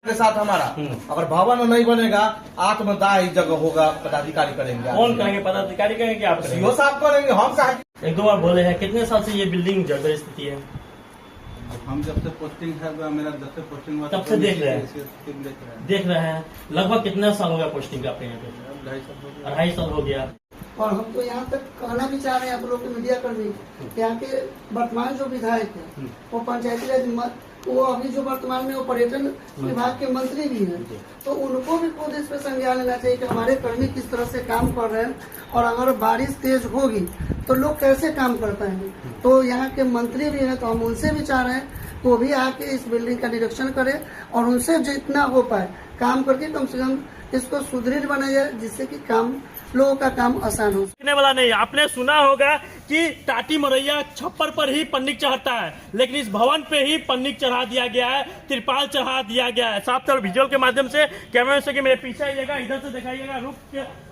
के साथ हमारा अगर भवन नहीं बनेगा आत्मदाह इस जगह होगा, पदाधिकारी करेंगे। कौन करेंगे? पदाधिकारी करेंगे, आप करेंगे? सीओ साहब करेंगे, हम साहब। एक दो बार बोले हैं, कितने साल से ये बिल्डिंग जर्जर स्थिति है? हम जब से पोस्टिंग है, मेरा जब से पोस्टिंग हुआ तब से देख रहे हैं। लगभग कितना साल हो गया पोस्टिंग आपके यहाँ पे? 2.5 साल हो गया। और हम तो यहाँ तक कहना भी चाह रहे हैं आप लोग के मीडिया कर्मी, यहाँ के वर्तमान जो विधायक है वो पंचायती राज, वो अभी जो वर्तमान में वो पर्यटन विभाग के मंत्री भी हैं, तो उनको भी खुद इस पे संज्ञान लेना चाहिए कि हमारे कर्मी किस तरह से काम कर रहे हैं, और अगर बारिश तेज होगी तो लोग कैसे काम कर पाएंगे। तो यहाँ के मंत्री भी हैं, तो हम उनसे भी चाह रहे हैं कि वो भी आके इस बिल्डिंग का निरीक्षण करें और उनसे जितना हो पाए काम करके कम से कम इसको सुदृढ़ बनाया जाए, जिससे कि काम लोगों का काम आसान हो। वाला नहीं, आपने सुना होगा कि टाटी मरैया छप्पर पर ही पन्निक चढ़ता है, लेकिन इस भवन पे ही पन्निक चढ़ा दिया गया है, तिरपाल चढ़ा दिया गया है। साफ तौर विजुअल के माध्यम से कैमरे से कि मेरे पीछे आइएगा, इधर से दिखाइएगा, रुक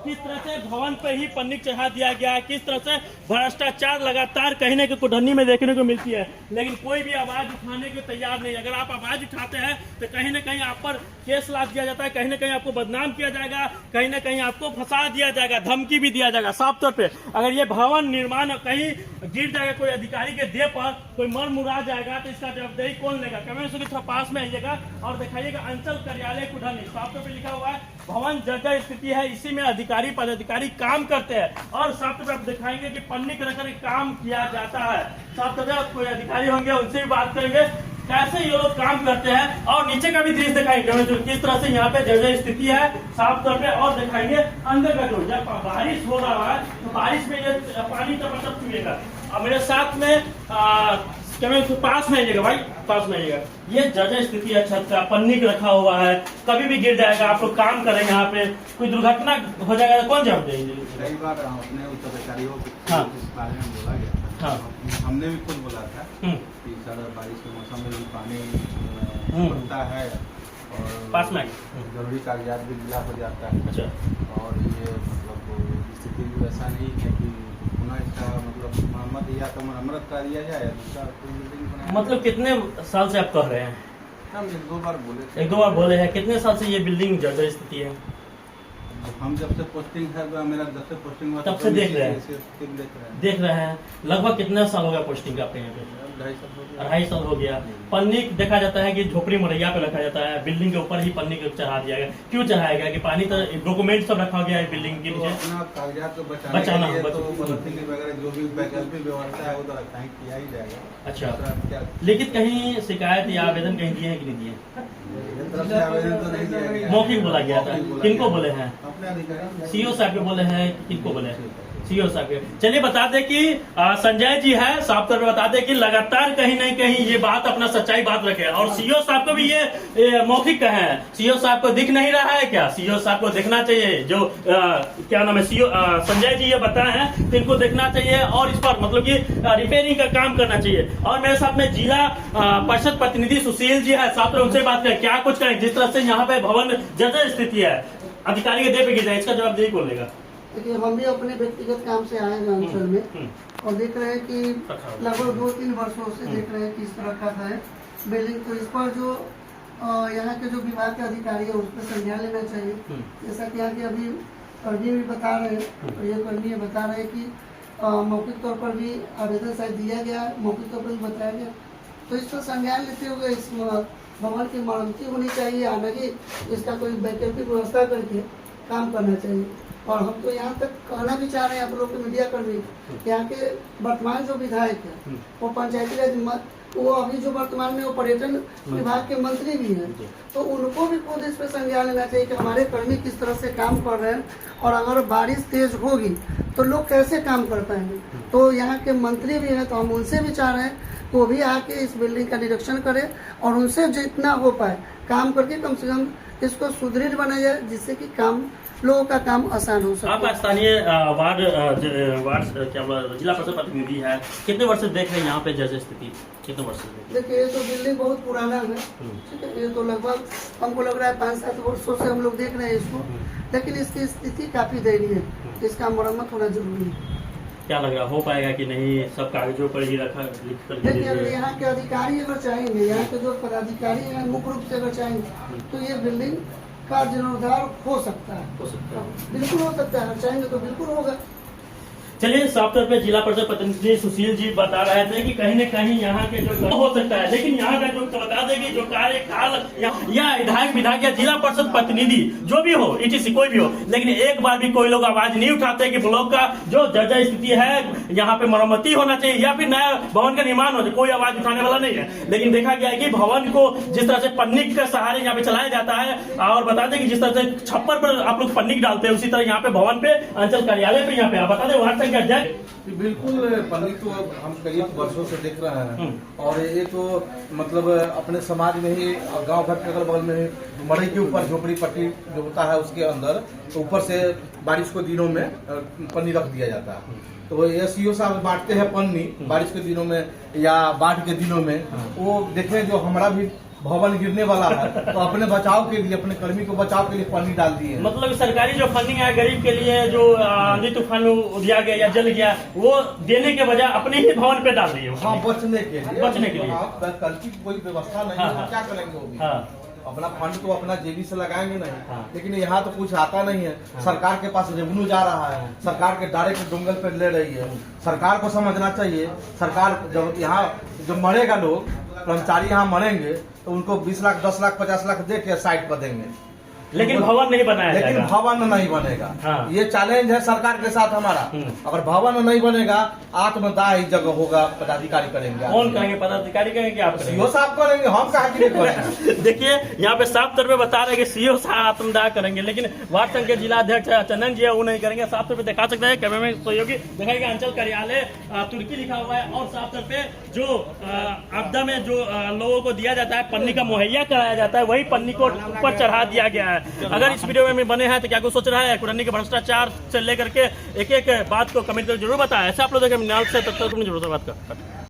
किस तरह से भवन पे ही पन्निक चढ़ा दिया गया है, किस तरह से भ्रष्टाचार लगातार कहीं न कहीं कुढ़नी में देखने को मिलती है, लेकिन कोई भी आवाज उठाने के तैयार नहीं। अगर आप आवाज उठाते हैं तो कहीं न कहीं आप पर केस लाद दिया जाता है, कहीं न कहीं आपको बदनाम किया जाएगा, कहीं न कहीं आपको फंसा दिया जाएगा, धमकी भी दिया जाएगा। साफ तौर पे अगर ये भवन निर्माण कहीं गिर जाएगा, कोई अधिकारी के देह पर कोई मर मुरा जाएगा, तो इसका जवाबदेही कौन लेगा? कैमरे से थोड़ा पास में आइएगा और दिखाइएगा, अंचल कार्यालय कुढ़नी, साफ तौर पे लिखा हुआ है भवन जर्जर स्थिति है, इसी में अधिकारी पदाधिकारी काम करते हैं। और साफ तौर पे आप दिखाएंगे कि पन्नी रखकर काम किया जाता है। साफ तौर पे कोई अधिकारी होंगे, उनसे भी बात करेंगे कैसे ये लोग काम करते हैं, और नीचे का भी दृश्य दिखाएंगे किस तरह से यहाँ पे जर्जर स्थिति है साफ तौर पे, और दिखाएंगे अंदर का जो जब बारिश हो रहा है तो बारिश में ये पानी टपटप चुएगा। और मेरे साथ में पास में आइएगा भाई, पास में आइएगा। ये जर्जर स्थिति है, छत का पन्नी रखा हुआ है, कभी भी गिर जाएगा। आप लोग काम करें, यहाँ पे कोई दुर्घटना हो जाएगा तो कौन जवाब देंगे? कई बार अपने उच्च अधिकारियों हाँ। इस बारे में बोला गया था। हाँ। हमने भी खुद बोला था कि सर बारिश के मौसम में भी पानी बढ़ता है और पास में जरूरी कागजात भी ढीला हो जाता है। अच्छा। और ये मतलब स्थिति भी वैसा नहीं है कि पुनः इसका मतलब मरम्मत या तो मरम्मत कर दिया जाए या दूसरा कोई बिल्डिंग बनाया। मतलब कितने साल से आप कह रहे हैं? हम एक दो बार बोले हैं। कितने साल से ये बिल्डिंग जर्जर स्थिति है? हम जब से पोस्टिंग है, मेरा जब से पोस्टिंग हुआ तब से देख रहे हैं। लगभग कितना साल हो गया पोस्टिंग आपके यहाँ पे? 2.5 साल हो गया। पन्नी देखा जाता है कि झोपड़ी मरैया पे रखा जाता है, बिल्डिंग के ऊपर ही पन्नी चढ़ा दिया गया। क्यों चढ़ाया गया? कि पानी तो डॉक्यूमेंट सब रखा गया है बिल्डिंग के नीचे, कागजात को बचाना वगैरह जो भी वैकल्पिक व्यवस्था है वो तो किया ही जाएगा। अच्छा, लिखित कहीं शिकायत या आवेदन कहीं दिए हैं कि नहीं दिए? आवेदन तो नहीं दिया गया, मौखिक बोला गया था। किनको बोले हैं? अपने अधिकारी सीओ साहब के बोले हैं, किनको बोले हैं? सीओ साहब के। चलिए बता दें कि संजय जी है, साफ तौर पे बता दें कि लगातार कहीं न कहीं ये बात अपना सच्चाई बात रखे, और सीओ साहब को भी ये मौखिक कहे हैं। सीओ साहब को दिख नहीं रहा है क्या? सीओ साहब को देखना चाहिए। जो क्या नाम है, सीओ संजय जी ये बताए हैं, तो इनको देखना चाहिए और इस पर मतलब कि रिपेयरिंग का काम करना चाहिए। और मेरे साथ में जिला परिषद प्रतिनिधि सुशील जी है, साफ तौर उनसे बात करें क्या कुछ करें जिस तरह से यहाँ पे भवन जर्जर स्थिति है, अधिकारी के देह पे गिर जाए, इसका जवाब देही कौन लेगा? देखिए, हम भी अपने व्यक्तिगत काम से आए हैं अंचल में और देख रहे हैं कि लगभग 2-3 वर्षों से देख रहे हैं कि इस तरह का है बिल्डिंग। तो इस पर जो यहाँ के जो विभाग के अधिकारी है उस पर संज्ञान लेना चाहिए। जैसा कि यहाँ के अभी कर्मी भी बता रहे हैं, और ये कर्मी बता रहे हैं कि मौखिक तौर पर भी आवेदन शायद दिया गया, मौखिक तौर पर भी बताया गया। तो इस पर संज्ञान लेते हुए इस भवन की मरम्मती होनी चाहिए, हालांकि इसका कोई वैकल्पिक व्यवस्था करके काम करना चाहिए। और हम तो यहाँ तक कहना भी चाह रहे हैं आप लोग के मीडिया कर्मी, यहाँ के वर्तमान जो विधायक है वो पंचायती राज, वो अभी जो वर्तमान में वो पर्यटन विभाग के मंत्री भी हैं, तो उनको भी खुद इस पर संज्ञान लेना चाहिए कि हमारे कर्मी किस तरह से काम कर रहे हैं, और अगर बारिश तेज होगी तो लोग कैसे काम कर पाएंगे। तो यहाँ के मंत्री भी हैं, तो हम उनसे भी चाह रहे हैं कि वो भी आके इस बिल्डिंग का निरीक्षण करें और उनसे जितना हो पाए काम करके कम से कम इसको सुदृढ़ बनाया जाए, जिससे कि काम लोगों का काम आसान हो सके। आप स्थानीय वार्ड क्या जिला परिषद प्रतिनिधि है, कितने वर्ष से देख रहे हैं यहाँ पे जर्जर स्थिति? कितने वर्ष से? देखिए, ये तो बिल्डिंग बहुत पुराना है, ठीक है। ये तो लगभग हमको लग रहा है 5-7 वर्षों से हम लोग देख रहे हैं इसको, लेकिन इसकी स्थिति काफी दयनीय है, इसका मरम्मत होना जरूरी है। क्या लग रहा हो पाएगा कि नहीं? सब कागजों पर ही रखा लिख कर देखिए अगर यहाँ के अधिकारी अगर चाहेंगे, यहाँ के जो पदाधिकारी हैं मुख्य रूप से अगर चाहेंगे तो ये बिल्डिंग का जीर्णोद्धार हो सकता है। हो सकता है। बिल्कुल हो सकता है, चाहेंगे तो बिल्कुल होगा। चलिए, साफ तौर पे जिला परिषद प्रतिनिधि सुशील जी बता रहे थे कि कहीं न कहीं यहाँ के जो हो सकता है, लेकिन यहाँ का जो बता दें कि जो कार्यकाल या विधायक या जिला परिषद प्रतिनिधि जो भी हो, ETC कोई भी हो, लेकिन एक बार भी कोई लोग आवाज नहीं उठाते कि ब्लॉक का जो जर्जर स्थिति है यहाँ पे मरम्मती होना चाहिए या फिर नया भवन का निर्माण हो जाए, कोई आवाज उठाने वाला नहीं है। लेकिन देखा गया है कि भवन को जिस तरह से पन्निक के सहारे यहाँ पे चलाया जाता है, और बता दें कि जिस तरह से छप्पर पर आप लोग पन्निक डालते हैं, उसी तरह यहाँ पे भवन पे अंचल कार्यालय पे यहाँ पे आप बता दें वार्ड संख्या जय बिल्कुल पन्निक तो हम कई वर्षों से देख रहे हैं, और ये तो मतलब अपने समाज में ही गांव घर के अगल बगल में मड़ई के ऊपर झोपड़ी पट्टी जो होता है उसके अंदर तो ऊपर से बारिश के दिनों में पन्नी रख दिया जाता है। तो ये सीओ साहब बांटते हैं पन्नी बारिश के दिनों में या बाढ़ के दिनों में। वो देखें जो हमारा भी भवन गिरने वाला है तो अपने बचाव के लिए, अपने कर्मी को बचाव के लिए पन्नी डाल दी है। मतलब सरकारी जो फंडिंग है गरीब के लिए, जो आंधी तूफान में दिया गया या जल गया, वो देने के बजाय अपने ही भवन पे डाल दिए। हाँ, बचने के लिए, बचने के लिए कल की कोई व्यवस्था नहीं है, क्या करेंगे वो भी? अपना फंड तो अपना जेबी से लगाएंगे नहीं। लेकिन यहाँ तो कुछ आता नहीं है। सरकार के पास रेवेन्यू जा रहा है, सरकार के डायरेक्ट डोंगल पे ले रही है। सरकार को समझना चाहिए, सरकार जब यहाँ जब मरेगा लोग, कर्मचारी यहाँ मरेंगे तो उनको 20 लाख 10 लाख 50 लाख दे के साइड पर देंगे, लेकिन भवन नहीं बनाया लेकिन जाएगा। भवन नहीं बनेगा। हाँ। ये चैलेंज है सरकार के साथ हमारा। अगर भवन नहीं बनेगा, आत्मदाह ही जगह होगा, पदाधिकारी करेंगे। कौन करेंगे? पदाधिकारी करेंगे कि आप करेंगे? सीओ साहब करेंगे, हम कहा कि नहीं करेंगे। देखिए, यहाँ पे साफ तौर पे बता रहे हैं कि सीओ साहब आत्मदाह करेंगे, लेकिन वार्ड संघ के जिला अध्यक्ष चंदन जी है वो नहीं करेंगे। साफ तौर पे दिखा सकते हैं कैमरे में सहयोगी दिखाएगा, अंचल कार्यालय तुर्की लिखा हुआ है, और साफ तौर पे जो आपदा में जो लोगों को दिया जाता है, पन्नी का मुहैया कराया जाता है, वही पन्नी को ऊपर चढ़ा दिया गया है। अगर इस वीडियो में बने हैं तो क्या कुछ सोच रहा है कुरनी के भ्रष्टाचार से लेकर के एक एक बात को कमेंट करके जरूर बताया। ऐसा आप लोग देखें, तब तक तुमने जरूर बात कर।